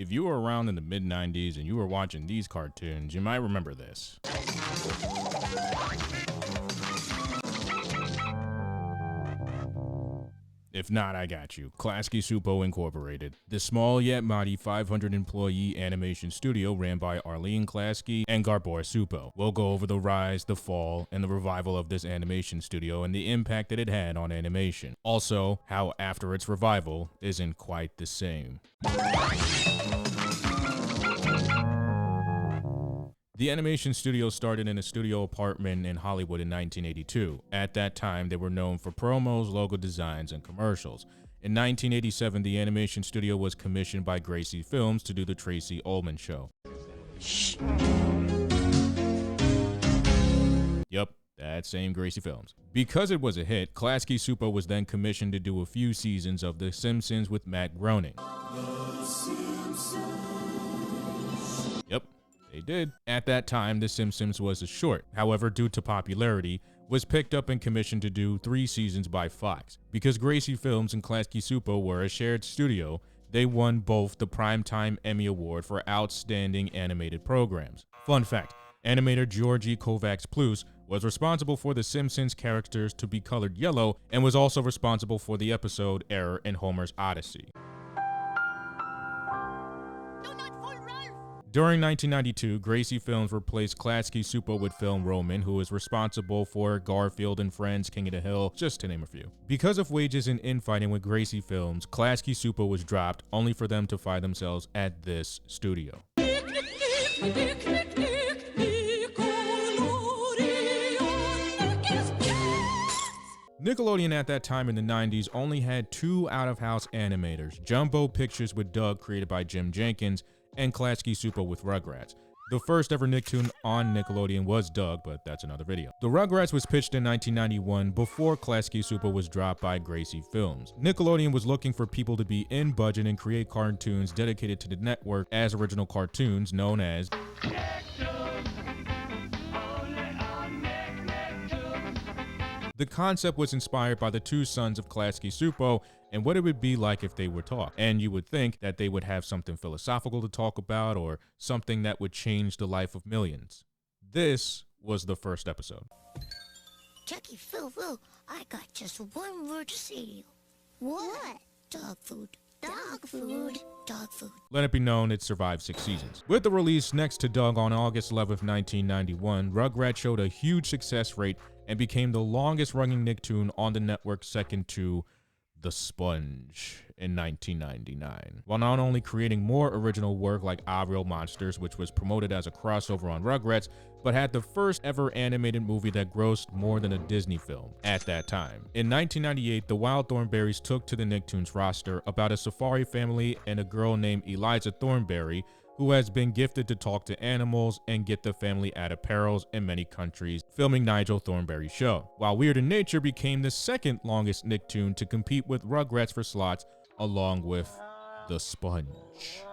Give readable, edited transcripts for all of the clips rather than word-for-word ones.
If you were around in the mid-90s and you were watching these cartoons, you might remember this. If not, I got you. Klasky Csupo Incorporated, the small yet mighty 500-employee animation studio ran by Arlene Klasky and Gabor Csupo. We'll go over the rise, the fall, and the revival of this animation studio and the impact that it had on animation. Also, how after its revival isn't quite the same. The animation studio started in a studio apartment in Hollywood in 1982. At that time, they were known for promos, logo designs, and commercials. In 1987, the animation studio was commissioned by Gracie Films to do the Tracy Ullman Show. Shh. Yep, that same Gracie Films. Because it was a hit, Klasky Csupo was then commissioned to do a few seasons of The Simpsons with Matt Groening. Yep. They did. At that time, The Simpsons was a short. However, due to popularity, was picked up and commissioned to do 3 seasons by Fox. Because Gracie Films and Klasky Csupo were a shared studio, they won both the Primetime Emmy Award for Outstanding Animated Programs. Fun fact, animator Georgi Kovacs-Plus was responsible for The Simpsons characters to be colored yellow and was also responsible for the episode Error in Homer's Odyssey. During 1992, Gracie Films replaced Klasky Csupo with Phil Roman, who was responsible for Garfield and Friends, King of the Hill, just to name a few. Because of wages and infighting with Gracie Films, Klasky Csupo was dropped, only for them to find themselves at this studio. Nickelodeon at that time in the 90s only had 2 out-of-house animators, Jumbo Pictures with Doug, created by Jim Jenkins, and Klasky Csupo with Rugrats. The first ever Nicktoon on Nickelodeon was Doug, but that's another video. The Rugrats was pitched in 1991 before Klasky Csupo was dropped by Gracie Films. Nickelodeon was looking for people to be in budget and create cartoons dedicated to the network as original cartoons known as The concept was inspired by the 2 sons of Klasky Csupo and what it would be like if they were taught. And you would think that they would have something philosophical to talk about or something that would change the life of millions. This was the first episode. Chucky, Phil, I got just one word to say to you. What? Dog food. Dog food. Dog food. Let it be known it survived 6 seasons. With the release next to Doug on August 11th, 1991, Rugrats showed a huge success rate and became the longest running Nicktoon on the network, second to The Sponge in 1999. While not only creating more original work like Ah Real Monsters, which was promoted as a crossover on Rugrats, but had the first ever animated movie that grossed more than a Disney film at that time. In 1998, the Wild Thornberrys took to the Nicktoons roster about a safari family and a girl named Eliza Thornberry, who has been gifted to talk to animals and get the family out of perils in many countries, filming Nigel Thornberry's show. While Weird in Nature became the second longest Nicktoon to compete with Rugrats for slots, along with The Sponge.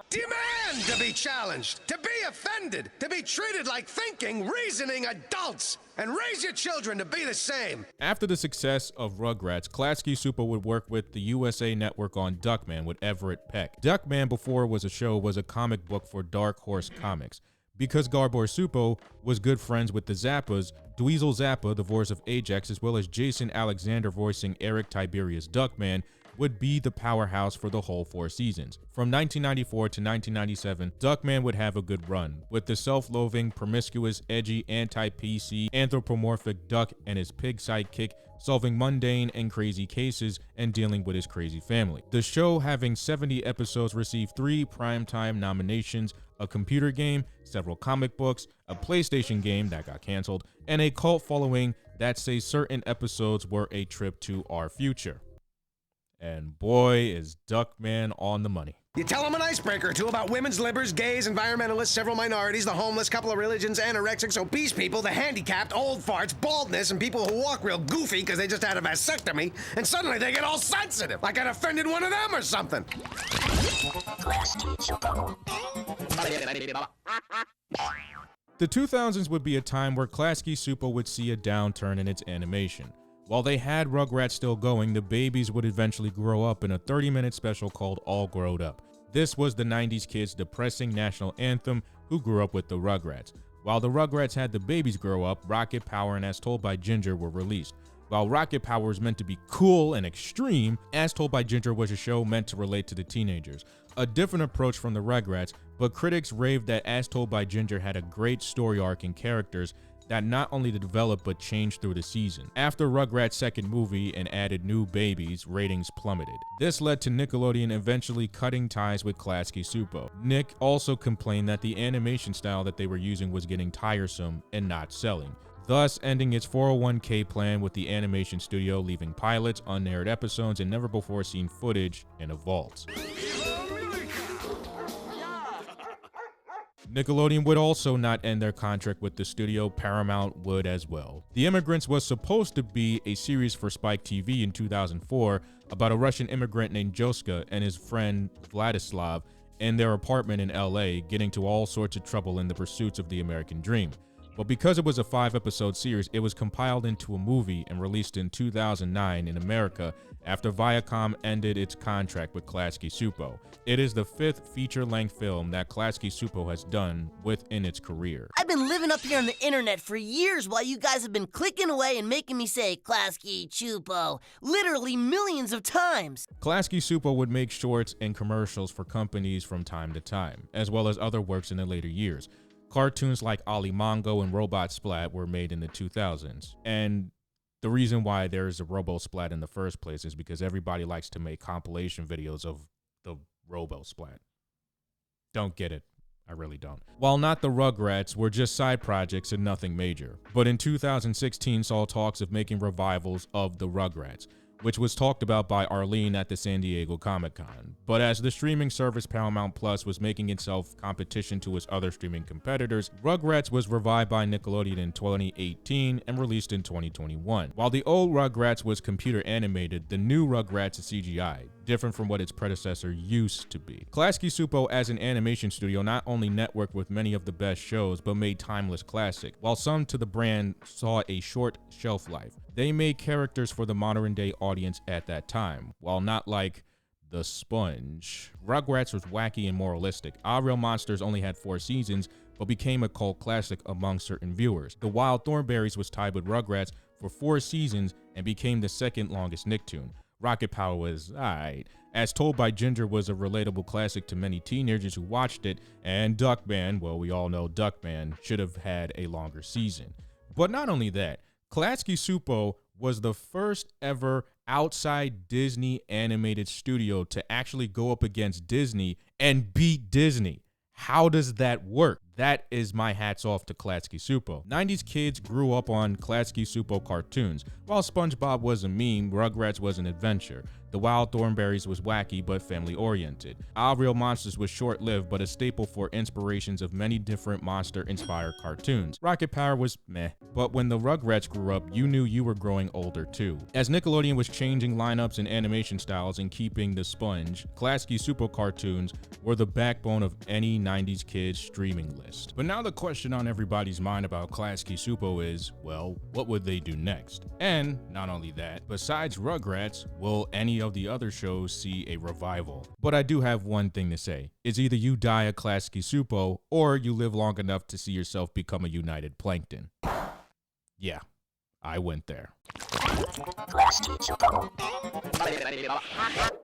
Demand to be challenged, to be offended, to be treated like thinking, reasoning adults, and raise your children to be the same. After the success of Rugrats, Klasky Csupo would work with the USA Network on Duckman with Everett Peck. Duckman, before it was a show, was a comic book for Dark Horse Comics. Because Gabor Csupo was good friends with the Zappas, Dweezil Zappa, the voice of Ajax, as well as Jason Alexander voicing Eric Tiberius Duckman, would be the powerhouse for the whole 4 seasons. From 1994 to 1997, Duckman would have a good run, with the self-loathing, promiscuous, edgy, anti-PC, anthropomorphic Duck and his pig sidekick solving mundane and crazy cases and dealing with his crazy family. The show, having 70 episodes, received 3 primetime nominations, a computer game, several comic books, a PlayStation game that got canceled, and a cult following that say certain episodes were a trip to our future. And boy, is Duckman on the money. You tell them an icebreaker or 2 about women's libers, gays, environmentalists, several minorities, the homeless, couple of religions, anorexics, obese people, the handicapped, old farts, baldness, and people who walk real goofy because they just had a vasectomy, and suddenly they get all sensitive, like I'd offended one of them or something. The 2000s would be a time where Klasky Csupo would see a downturn in its animation. While they had Rugrats still going, the babies would eventually grow up in a 30-minute special called All Growed Up. This was the 90s kids' depressing national anthem who grew up with the Rugrats. While the Rugrats had the babies grow up, Rocket Power and As Told by Ginger were released. While Rocket Power was meant to be cool and extreme, As Told by Ginger was a show meant to relate to the teenagers. A different approach from the Rugrats, but critics raved that As Told by Ginger had a great story arc and characters that not only developed but changed through the season. After Rugrats' second movie and added new babies, ratings plummeted. This led to Nickelodeon eventually cutting ties with Klasky Csupo. Nick also complained that the animation style that they were using was getting tiresome and not selling, thus ending its 401k plan with the animation studio, leaving pilots, unaired episodes, and never before seen footage in a vault. Nickelodeon would also not end their contract with the studio. Paramount would as well. The Immigrants was supposed to be a series for Spike TV in 2004 about a Russian immigrant named Joska and his friend Vladislav in their apartment in LA, getting into all sorts of trouble in the pursuits of the American dream. But because it was a 5-episode series, it was compiled into a movie and released in 2009 in America after Viacom ended its contract with Klasky Csupo. It is the 5th feature-length film that Klasky Csupo has done within its career. I've been living up here on the internet for years while you guys have been clicking away and making me say Klasky Csupo literally millions of times. Klasky Csupo would make shorts and commercials for companies from time to time, as well as other works in the later years. Cartoons like Ali Mongo and robosplatt were made in the 2000s. And the reason why there's a robosplatt in the first place is because everybody likes to make compilation videos of the robosplatt. Don't get it. I really don't. While not the Rugrats were just side projects and nothing major. But in 2016 saw talks of making revivals of the Rugrats, which was talked about by Arlene at the San Diego Comic-Con. But as the streaming service Paramount Plus was making itself competition to its other streaming competitors, Rugrats was revived by Nickelodeon in 2018 and released in 2021. While the old Rugrats was computer animated, the new Rugrats is CGI, different from what its predecessor used to be. Klasky Csupo as an animation studio not only networked with many of the best shows, but made timeless classic. While some to the brand saw a short shelf life, they made characters for the modern day audience at that time. While not like The Sponge, Rugrats was wacky and moralistic. Our Real Monsters only had 4 seasons, but became a cult classic among certain viewers. The Wild Thornberrys was tied with Rugrats for 4 seasons and became the second longest Nicktoon. Rocket Power was alright. As Told by Ginger was a relatable classic to many teenagers who watched it, and DUCKMAN, well, we all know DUCKMAN, should have had a longer season. But not only that, Klasky Csupo was the first ever outside Disney animated studio to actually go up against Disney and beat Disney. How does that work? That is my hats off to Klasky Csupo. 90s kids grew up on Klasky Csupo cartoons. While SpongeBob was a meme, Rugrats was an adventure. The Wild Thornberrys was wacky but family-oriented. Our Real Monsters was short-lived but a staple for inspirations of many different monster-inspired cartoons. Rocket Power was meh, but when the Rugrats grew up, you knew you were growing older too. As Nickelodeon was changing lineups and animation styles and keeping the sponge, Klasky Csupo cartoons were the backbone of any 90s kids streaming list. But now the question on everybody's mind about Klasky Csupo is, well, what would they do next? And not only that, besides Rugrats, will any of the other shows see a revival? But I do have one thing to say. It's either you die a Klasky Csupo or you live long enough to see yourself become a United Plankton. Yeah, I went there.